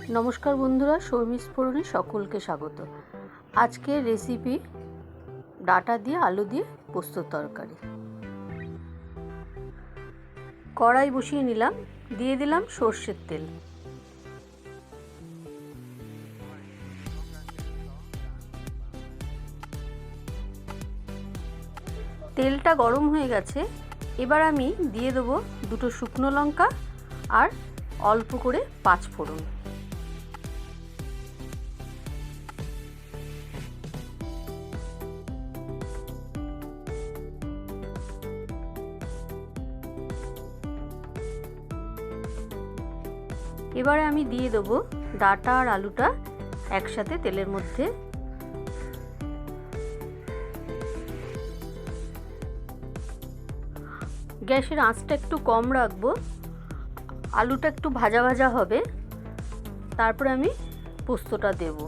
नमस्कार बंधुरा शर्मिस फोड़ने सकल के स्वागत। आज के रेसिपि डाटा दिए आलू दिए पोस्तो तरकारी। कड़ाई बसिए निलाम, दिए दिलाम सर्षेर तेल। तेलटा गरम हो गेछे, एबार आमी दिए देबो दुटो शुकनो लंका और अल्प करे पाँच फोड़न। এবারে আমি দিয়ে দেব ডাটা আর আলুটা একসাথে তেলের মধ্যে। গ্যাসের আঁচটা একটু কম রাখবো, আলুটা একটু ভাজা ভাজা হবে, তারপরে আমি পোস্তটা দেব।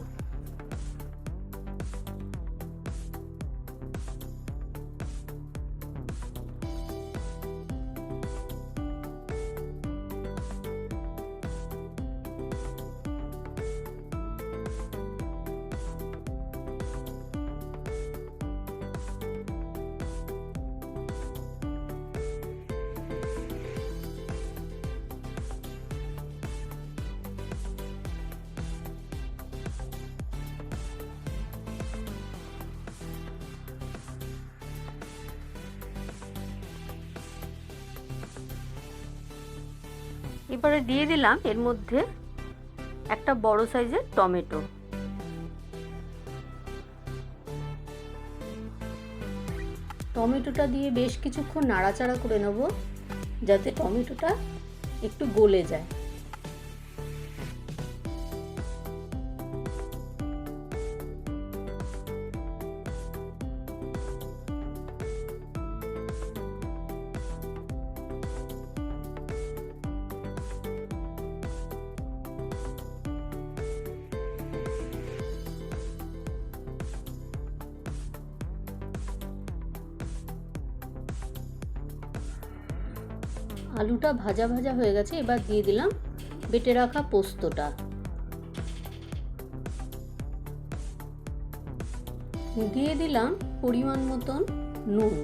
এবারে দিয়ে দিলাম এর মধ্যে একটা বড় সাইজের টমেটো। টমেটোটা দিয়ে বেশ কিছুক্ষণ নাড়াচাড়া করে নেব যাতে টমেটোটা একটু গলে যায়। আলুটা ভাজা ভাজা হয়ে গেছে, এবার দিয়ে দিলাম বেটে রাখা পোস্তটা। দিয়ে দিলাম পরিমাণ মতন নুন।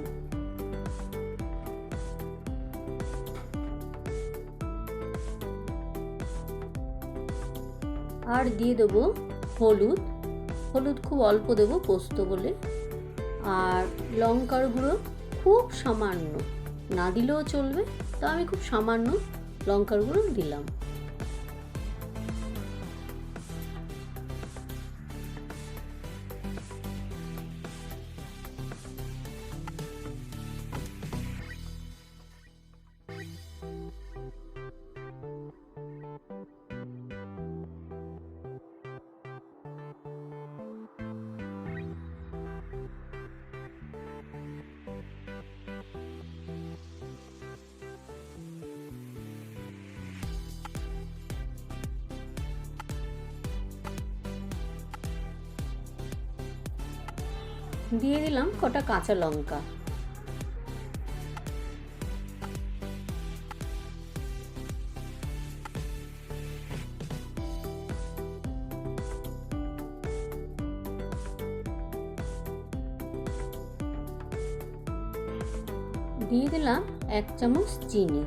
আর দিয়ে দেবো হলুদ। হলুদ খুব অল্প দেবো পোস্ত বলে। আর লঙ্কার গুঁড়ো খুব সামান্য, না দিলেও চলবে, তো আমি খুব সামান্য লঙ্কার গুঁড়ো দিলাম। দিয়ে দিলাম কটা কাঁচা লঙ্কা। দিয়ে দিলাম 1 চামচ চিনি।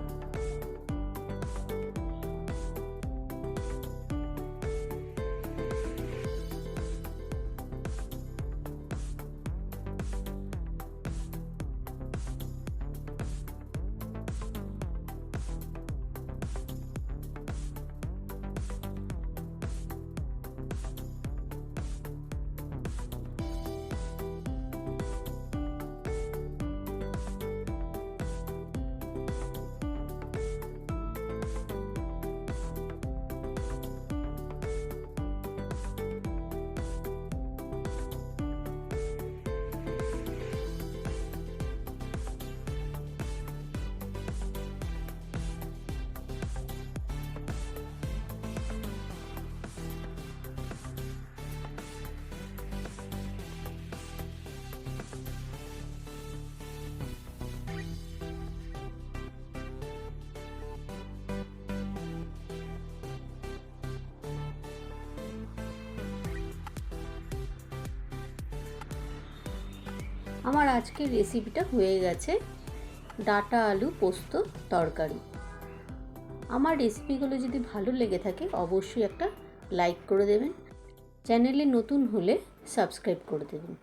আমার আজকের রেসিপিটা হয়ে গেছে ডাঁটা আলু পোস্ত তরকারি। আমার রেসিপিগুলো যদি ভালো লেগে থাকে অবশ্যই একটা লাইক করে দেবেন, চ্যানেলে নতুন হলে সাবস্ক্রাইব করে দেবেন।